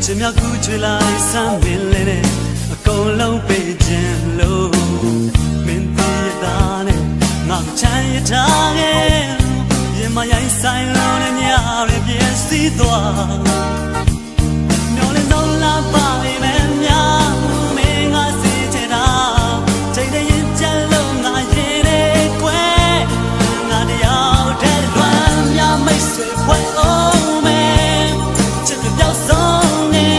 ချစ်မြကူချွေလိုက်စမ်းပင်လေးနဲ့အကုန်လုံးပေးခြင်းလို့မင်းသိရတာနဲ့ငါချမ်းရထားခဲ့ရင်မရိုင်းဆိုင်လုံးနဲ့ညရပြည့်စည်သွားမျောလင်းဆုံးလာပါလိမ့်မယ်များမင်းငါစီချင်တာချိန်တည်းရင်ကြလို့ငါရင်လေးကွယ်ငါတယောက်တည်းလွမ်းများမိတ်ဆွေဖွဲ့အောင်မယ်ချစ်ပြောက်ဆုံးနေ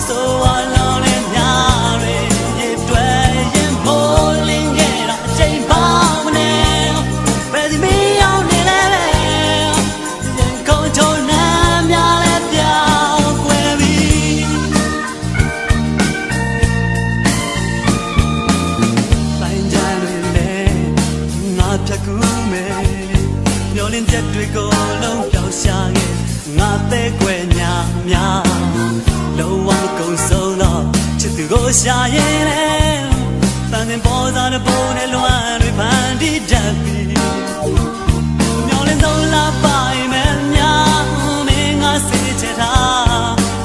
ဆိုအလုံးနဲ့ညရရေတွေ့ရင်မိုးလင်းခဲ့တာအချိန်ပါမနဲ့ဘယ်ဒီမီအောင်နေလဲရင်ကုန်ချုံနှမ်းများလဲပြောင်းကွယ်ပြီတိုင်းကြတွေလဲငါဖြတ်ကူးမယ်မျောလင်းချက်တွေကိုလုံးပြောင်းရှာခဲ့ငါသေးကွယ်ညာများလုံးဝမကုန်ဆုံးတော့ချစ်သူကိုရှာရင်လဲတန်တင်ပေါ်စားတဲ့ပုံနဲ့လွမ်းတွေဖန်တီးတတ်ပြီမျောလင်းဆုံးလာပါမယ်များမင်းငါစေချင်တာ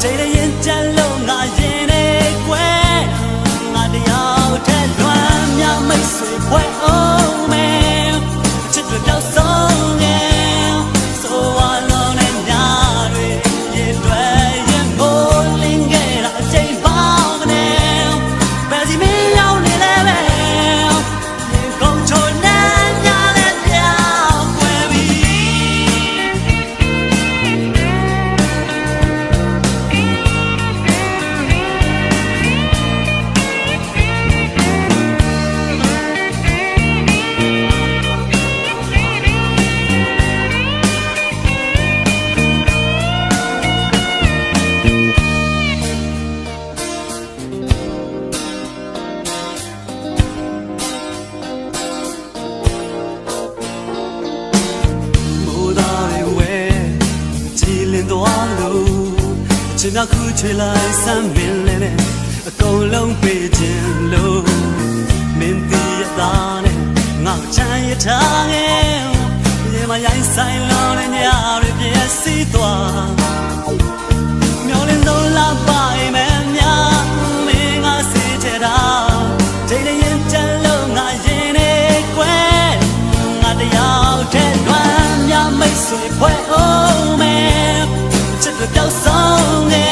ချိန်တည်းရင်ကြလို့ငါရင်နေကွယ်ငါတယောက်တည်းလွမ်းများမိတ်ဆွေဖွဲ့အောင်မယ်ချစ်တွေပြောက်ဆုံးငယ်ဆိုအလုံးနဲ့ညတွေရေတွေ့ရင်မိုးလင်းခဲ့တာအချိန်ပါမနဲ့ဘယ်စီမင်းရောက်နေလဲပဲရင်ကုန်ချုံနှမ်းများလဲပြောင်းကွယ်ပြီချစ်မြကူချွေလိုက်စမ်းပင်လေးနဲ့အကုန်လုံးပေးခြင်းလို့မင်းသိရတာနဲ့ငါချမ်းရထားခဲ့ရင်မရိုင်းဆိုင်လုံးနဲ့ညရပြည့်စည်သွားမျောလင်းဆုံးလာပါမယ်များမင်းငါစီချင်တာချိန်တည်းရင်ကြလို့ငါရင်နေကွယ်ငါတယောက်တည်းလွမ်းများမိတ်ဆွေဖွဲ့အောင်မယ်ချစ်တွေပြောက်ဆုံးနေ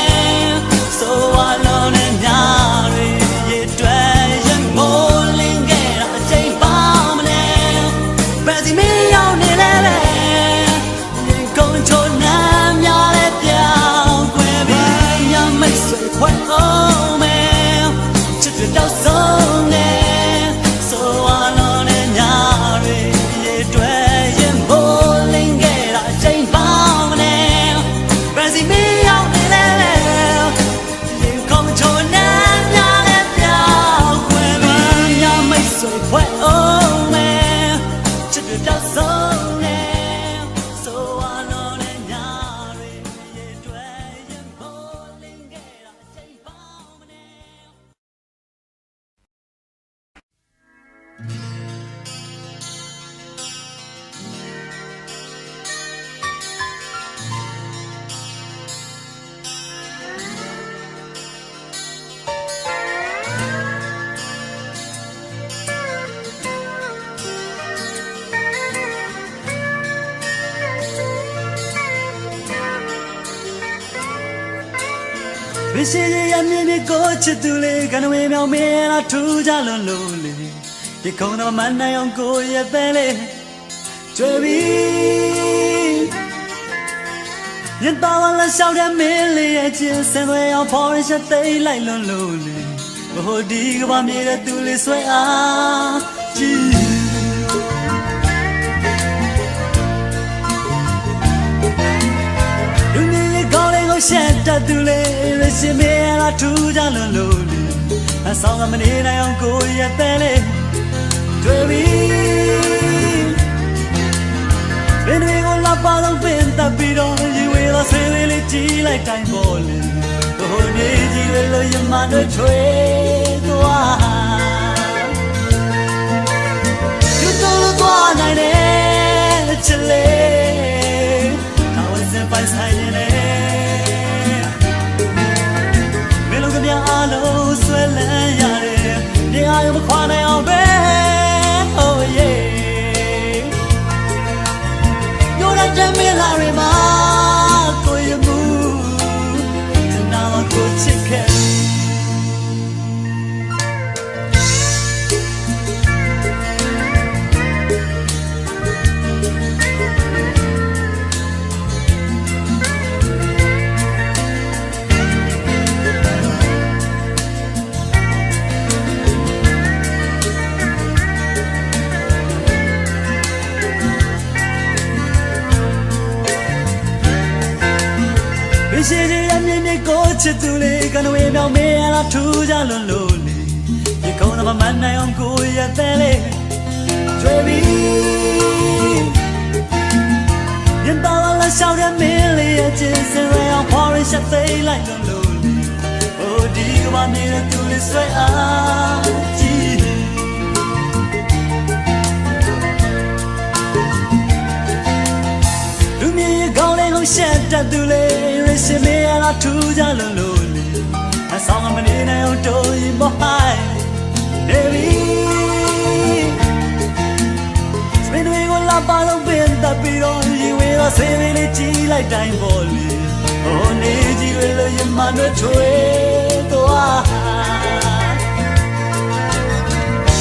ဆိုအလုံးနဲ့ညရရေတွေ့ရင်မိုးလင်းခဲ့တာအချိန်ပါမနဲ့ဘယ်စီမင်းရောက်နေလဲရင်ကုန်ချုံနှမ်းများလဲပြောင်းကွယ်ပြီညမိတ်ဆွေဖွဲ့အောင်မယ်ချစ်တွေပြောက်ဆုံးနေဆိုအလုံးနဲ့ညရရေတွေ့ရင်မိုးလင်းခဲ့တာအချိန်ပါမနဲ့ဘယ်စီမင်းရောက်နေလဲရင်ကုန်ချုံနှမ်းများလဲပြောင်းကွယ်ပြီညမိတ်ဆွေဖွဲ့အောင်မယ်ချစ်တွေပြောက်ဆုံးနေဆိုအလုံးနဲ့ညရရေတွေ့ရင်မိုးလင်းခဲ့တာအချိန်ပါမနဲ့ဘယ်ရှိရမြင်မြင်ကိုချစ်သူလေးကနဝေမြောင်မင်းလားထူကြလုံးလုံးလေးဒီခုံတော့မနိုင်အောင်ကိုရဲ့တဲ့လေးတွေ့ပြီရင်တော်လာလျှောက်တဲ့မင်းလေးရဲ့ချင်းစင်သွေးအောင်ဖော်ရချက်သိမ်းလိုက်လုံးလုံးလေးဟိုဒီကဘာမြေတဲ့သူလေးဆွဲအားကြည့်ရှက်တတ်သူလေးရရှိမလားထူကြလုံးလုံးလေးအဆောင်ကမနေနိုင်အောင်ကိုရဲ့တဲ့လေးတွေ့ပြီဘယ်တွေကိုလာပါတော့ပင်တပ်ပြီးတော့ရေဝေးတော့ဆေးလေးကြည့်လိုက်တိုင်းပေါ်လေဟိုနေကြီးလေးလို့ရမတို့ချွေသွားယူတော့သွားနိုင်တယ်ချစ်လေး他会在白菜里嘞。တဲ့မလာရမှာကိုရမှုတနာကိုချစ်ခဲ့ရှိရှိအမြင့်မြင့်ကိုချစ်သူလေးကနဝေမြောင်မေးရလားထူးကြလွန်လို့လေဒီကုန်းသမားနိုင်အောင်ကိုရတဲ့လေကျွေးပြီးရင်တော်လာရှောက်တဲ့မင်းလေးရဲ့ချစ်စင်ရအောင်ဖော်ရရှက်သိလိုက်လွန်လို့လေဟိုဒီကမနေတဲ့သူလေးဆွဲအားကြည့်လူမြင်ကောင်းလေးကိုရှက်တတ်သူလေးရှင်မေရလာထူးကြလို့လို့လေအဆောင်မနေနိုင်အောင်တို့ရင်မဟိုင်းနေပြီစပင်းတွေကိုလာပါလို့ပင်တပ်ပြီးတော့ရင်ဝေးတော့ဆေးလေးကြည့်လိုက်တိုင်းပေါ်လေဟိုနေကြီးတွေလို့ရင်မနှွှဲထွေးသွား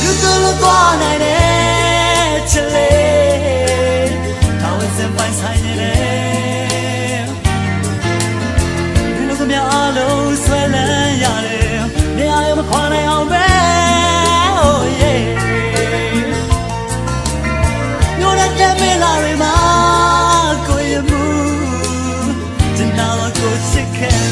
လူတို့လို့သွားနိုင်တယ်ချစ်လေးတောင်းစင်ပိုင်ဆိုင်နေတယ်မြအလုံးဆွဲလန်းရတယ်နေရာမခွာနိုင်အောင်ပဲ oh yeah ညိုတဲ့မင်းလာရမှာကိုရမှုတနာကိုချစ်ခဲ့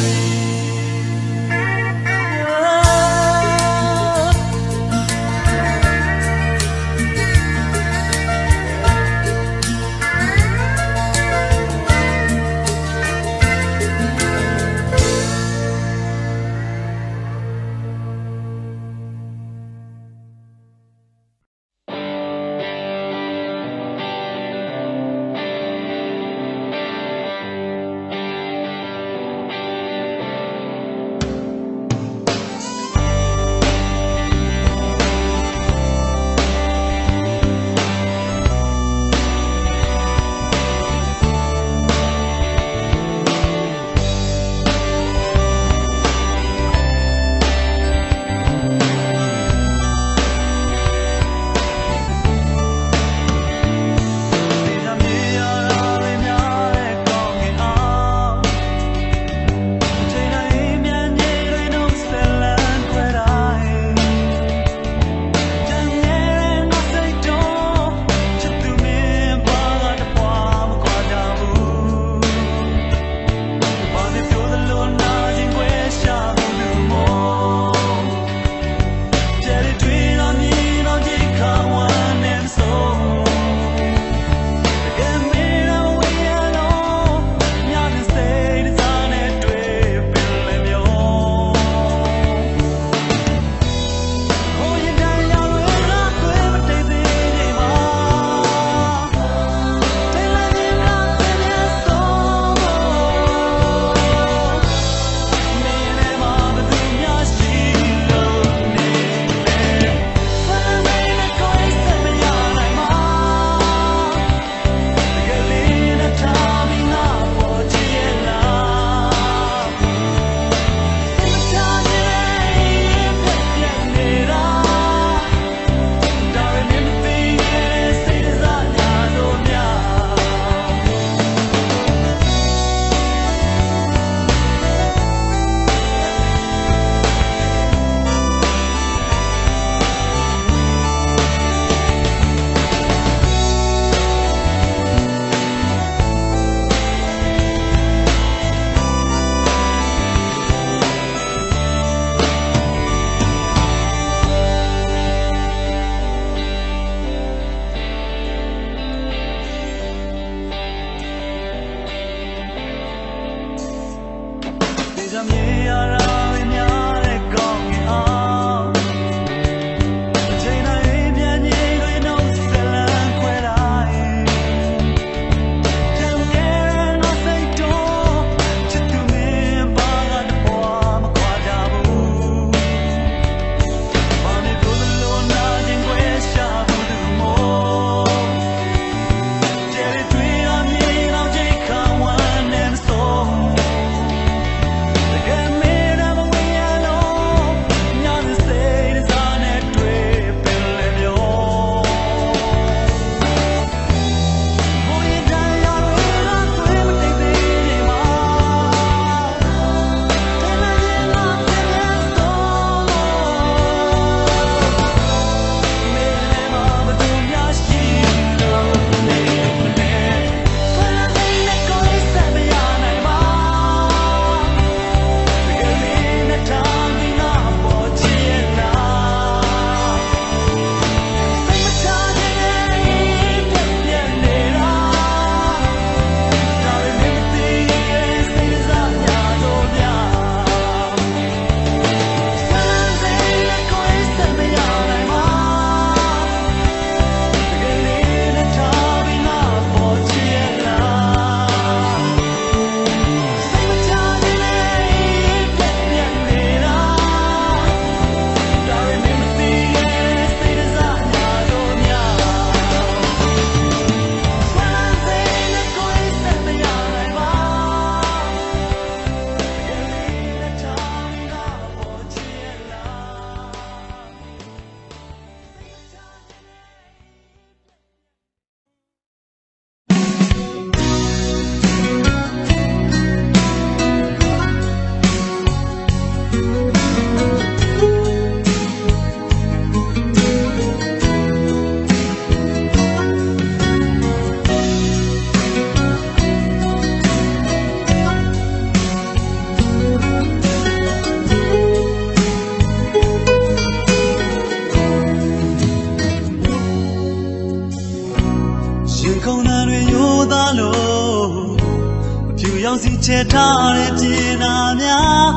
ရောက်စီချထားတဲ့ကျင်နာများ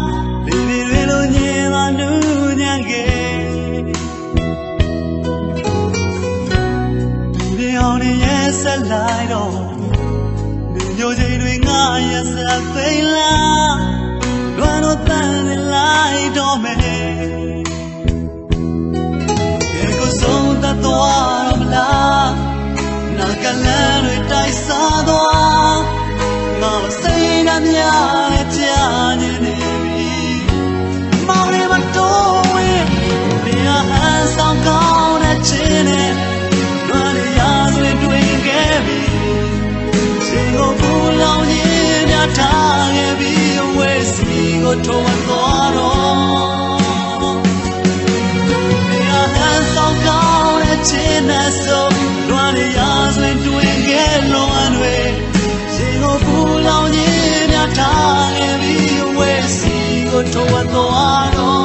ဘေဘီတွေလိုညင်လာနူးညံ့ခဲ့ဒီအောင်ရဲ့ဆက်လိုက်တော့ဒီမျိုးချိန်တွေငါရဲ့ဆက်သိလားလွမ်းတော့တန်နေလိုက်တော့မယ်ရေကိုဆုံးတတ်သွားမလားနာကလန်တွေတိုက်စားသွားငါစိတ်နှမြနဲ့ကြာနေပြီမောင်လေးမတော်ဝင်ဒီဟာဆောင်ကောင်းတဲ့ချင်းနဲ့လွမ်းရရဆွေတွေ့ခဲ့ပြီချိန်ကိုပူလောင်ရင်များထားခဲ့ပြီအဝေးစီကိုထုံးသွားတော့ဒီဟာဆောင်ကောင်းတဲ့ချင်းနဲ့ဆိုလွမ်းရရဆွေတွေ့ခဲ့လွန်တွေချိန်ကိုပူလောင်ရင်များထားခဲ့ပြီအဝေးစီကိုထုံးသွားတော့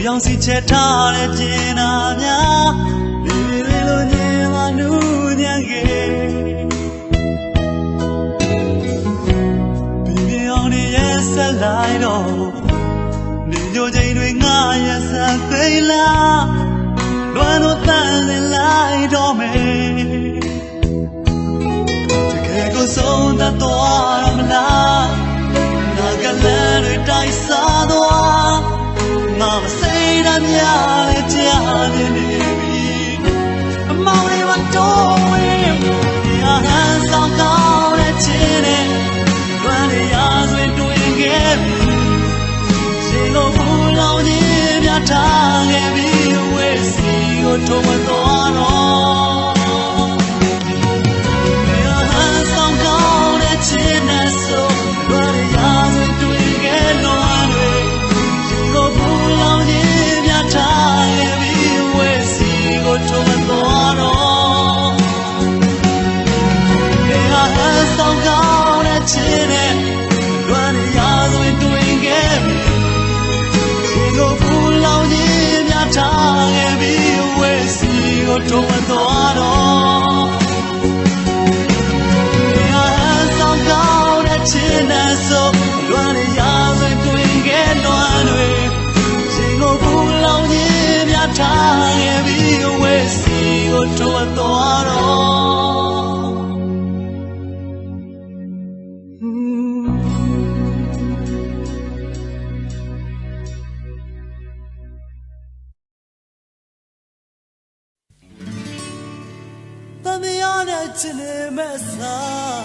ရောက်စီချက်ထားတဲ့ကျင်နာများလေတွေလိုညင်လာနူးညံ့ခဲ့ဒီမြေအောင်ရဲ့ဆက်လိုက်တော့ဒီမျိုးချိန်တွေငါရဲ့ဆက်သိလားလွမ်းတော့တန်နေလိုက်တော့မယ်တကယ်ကိုဆုံးတတ်သွားမလားနာကလန်တွေတိုက်စားသွားငါစိတ်နှမြနဲ့ကြာနေပြီအမောင်လေးမတော်ဝင်ဒီဟာဆောင်ကောင်းတဲ့ချင်းနဲ့လွမ်းရရဆွေတွေ့ခဲ့ပြီချိန်ကိုပူလောင်ရင်များထားခဲ့ပြီအဝေးစီကိုထုံးသွားတော့ဒီဟာဆောင်ကောင်းတဲ့ချင်းနဲ့ဆိုလွမ်းရရဆွေတွေ့ခဲ့လွန်တွေချိန်ကိုပူလောင်ရင်များထားခဲ့ပြီအဝေးစီကိုထုံးသွားတော့ဒီဟာဆောင်ကောင်းတဲ့ချင်းနဲ့လွမ်းရရဆွေတွေ့ခဲ့ပြီချိန်ကိုပူလောင်ရင်များထားခဲ့ပြီအဝေးစီကိုထုံးသွားတော့ဒီဟာဆောင်ကောင်းတဲ့ချင်းနဲ့ဆိုလွမ်းရရဆွေတွေ့ခဲ့လွန်တွေချိန်ကိုပူလောင်ရင်များထားခဲ့ပြီအဝေးစီကိုထုံးသွားတော့တမရတဲ့ချစ်နေမဲ့စား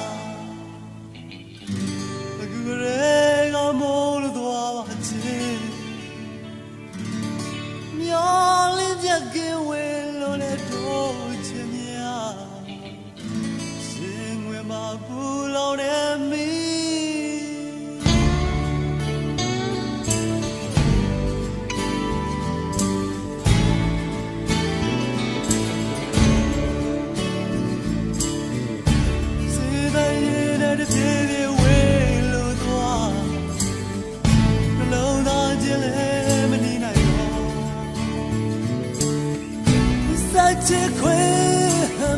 အခုရေကမိုးလို့သွားပါချင်မျောလင်းပြကင်းဝဲလို့နဲ့တို့ချင်များရှင်ငွေမှာပူလောင်နေမီချစ်ခွေ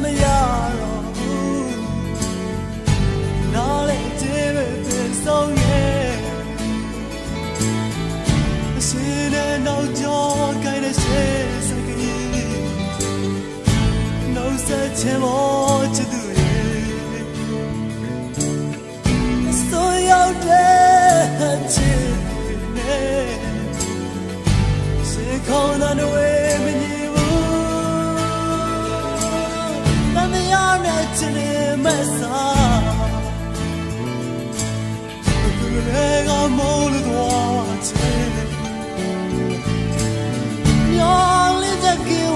မရတော့ဘူးနားလေချစ်ပဲဆုံးရဲ့အစင်းနဲ့နောက်ကျော်ကိုင်းတဲ့ရှေ့စကကြီးနှုတ်ဆက်ချင်ဖို့ချစ်သူရဲ့ဆိုရောက်တဲ့ချစ်နဲ့စေခေါ်တဲ့ဝေးမကြီးချစ်နေမဲ့စားအခုလည်းကမိုးလို့သွားချင်မျောလင်းတဲ့ကင်း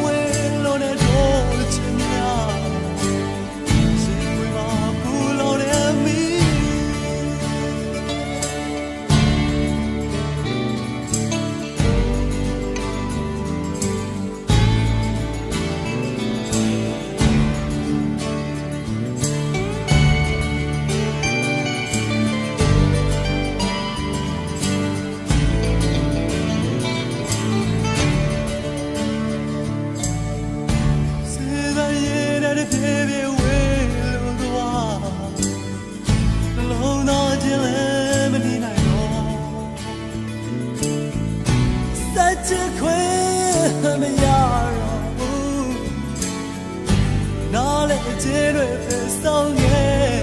ခွင့်မရတော့ဘူးနားလေခြင်းတွေပဲဆောင်ခဲ့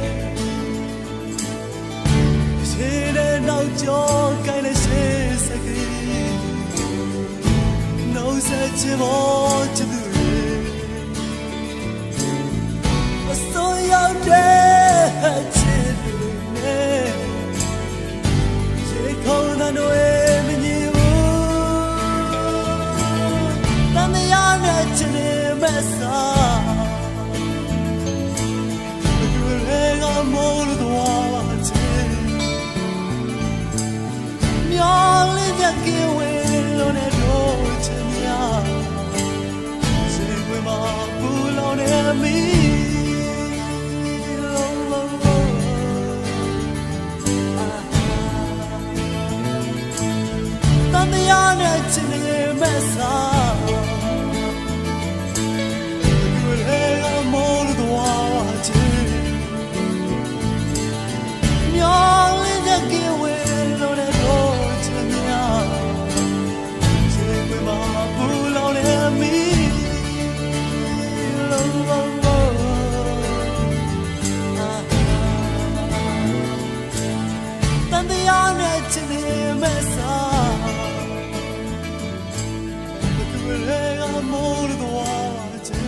ရှင်းတဲ့နောက်ကျော်ကိုင်းတဲ့ရှေးစကီနှုတ်ဆက်ချင်ဖို့ချစ်သူတွေအစိုးရတဲ့ချစ်သူတွေရေခုံတဲ့တွေမငြီဘူးတန်တရားနဲ့ချစ်နေမဲ့စားမိုးလို့သွားချင်မျောလေးကြကင်းဝင်လို့နဲ့တို့ချင်များစိတ်ဝင်မှာပူလောင်နေမီတန်တရားနဲ့ချင်နေမဲ့စားမိုးလို့သွားချင်Yolling the giveaway on the road to me. Take me my pull on me. Then the honor to me, Messa. The more of the water.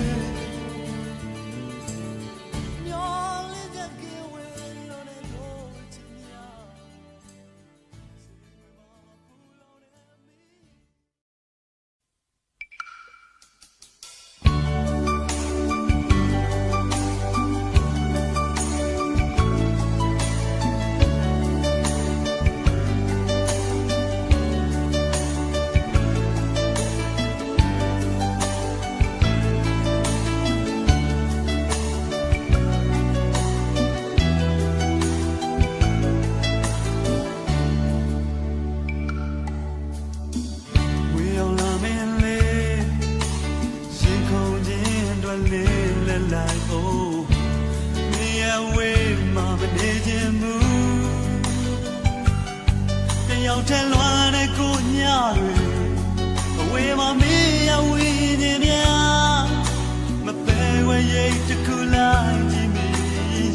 Tell one a good yard away my me away in ya my pay way to cool line Jimmy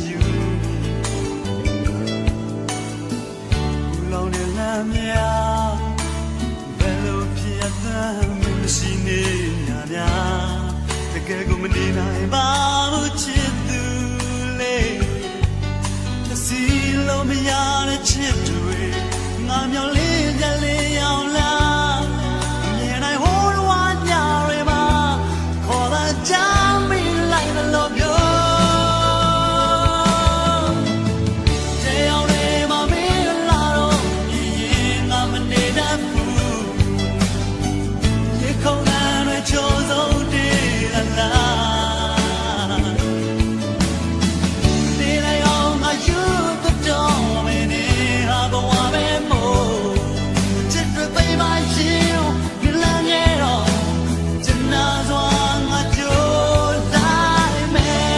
you long in lamia bello piata machine ya the gago medina ba chitu le the seal of me ya chitu I'm your lily on love, and I hold one yarima, call a jammy like the love you. Day on him, I'm in a lot, I'm a native fool. You come and I chose all day and night. Did I own my youth the dawn and it have a woman more? My shield, you learn it all. Tonight, one I do die, man.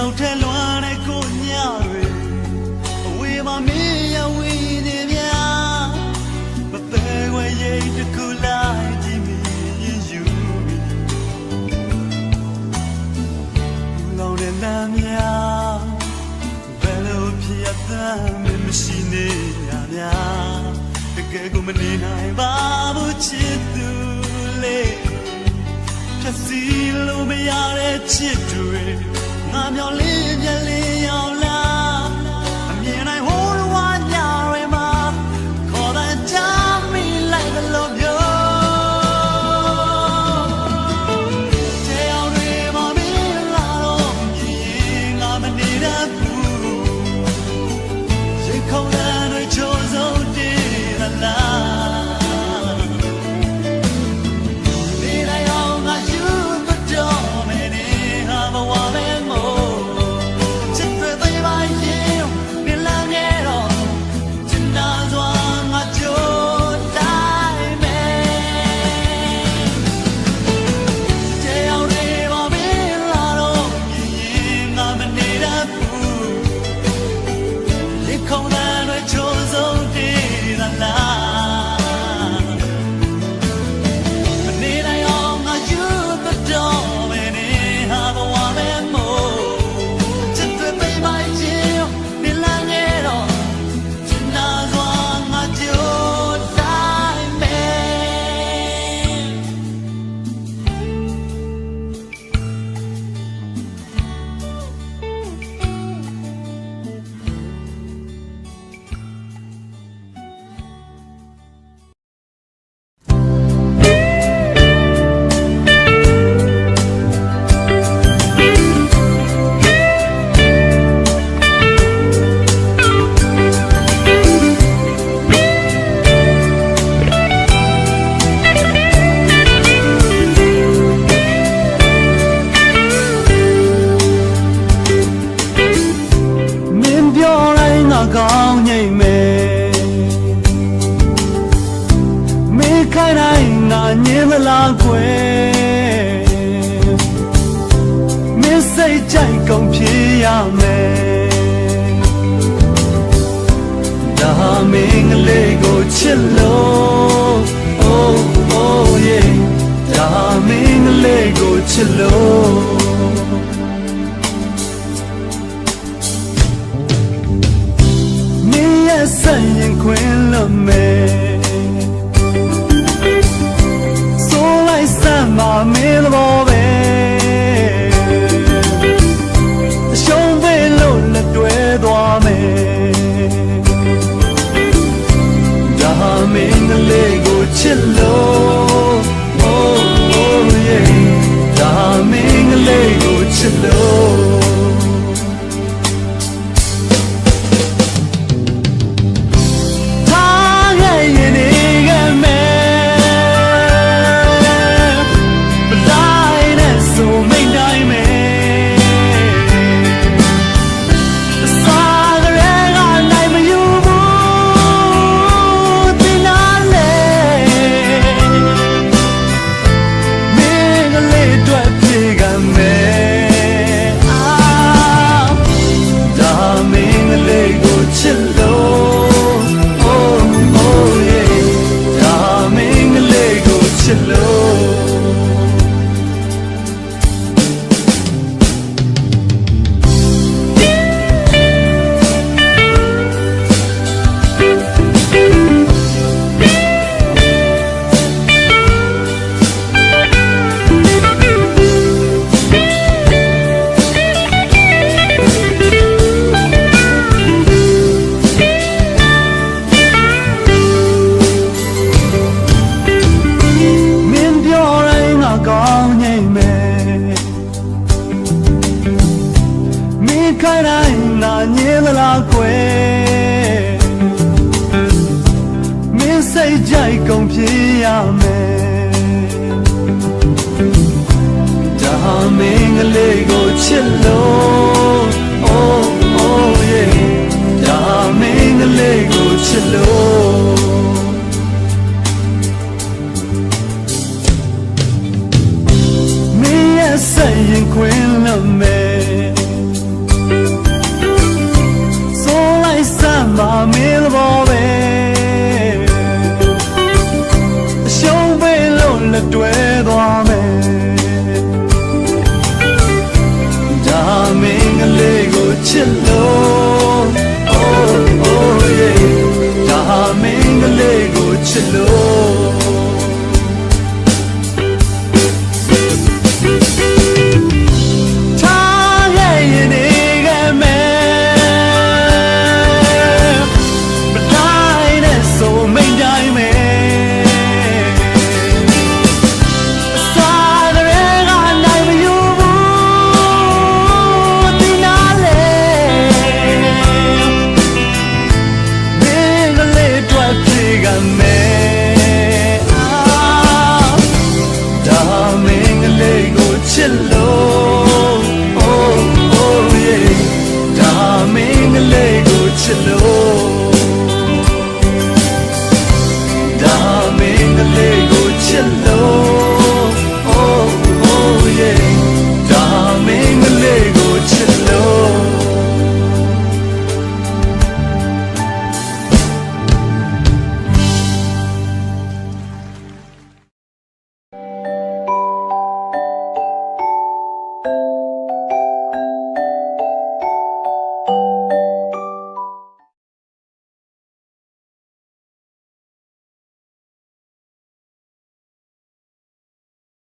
Don't tell one I go near away my me away in ya but there way to cool like Jimmy you long and lamia bello piata machine ya the gago medina ba chitu le ဖြတ်စီလို့မရတဲ့ချစ်တွေ ငါမျောလေးပြလေးရောက်လာအမြင်တိုင်းဟိုးဝါညာတွေမှာခေါ်တဲ့ချမ်းမိလိုက်တဲ့လိုမျိုးကောင်းငိမ့်မယ်မေးခိုင်းတိုင်းငါညင်းမလားကွယ်မင်းစိတ်ကြိုက်ကုန်ဖြစ်ရမယ်ဒါမင်းကလေးကိုချစ်လို့ oh oh yeah ဒါမင်းကလေးကိုချစ်လို့ဆက်ရင်ခွင်လို့မယ်ဆိုလိုက်စမ်းပါမင်းဘောပဲအရှုံးပေးလို့လက်တွဲသွားမယ်ဒါမင်းကလေးကိုချစ်လို့ oh oh yeah ဒါမင်းကလေးကိုချစ်လို့ခိုင်းတိုင်းနာညင်းသလားကွယ်မင်းစိတ်ကြိုက်ကုန်ဖြစ်ရမယ်ဒါမင်းကလေးကိုချစ်လို့ oh oh yeah ဒါမင်းကလေးကိုချစ်လို့မင်းရဲ့စိတ်ရင်ခွင်လို့မယ်မာမင်းဘောပဲအရှုံးပေးလို့လက်တွဲသွားမယ်ဒါမင်းကလေးကိုချစ်လို့ oh oh yeah ဒါမင်းကလေးကိုချစ်လို့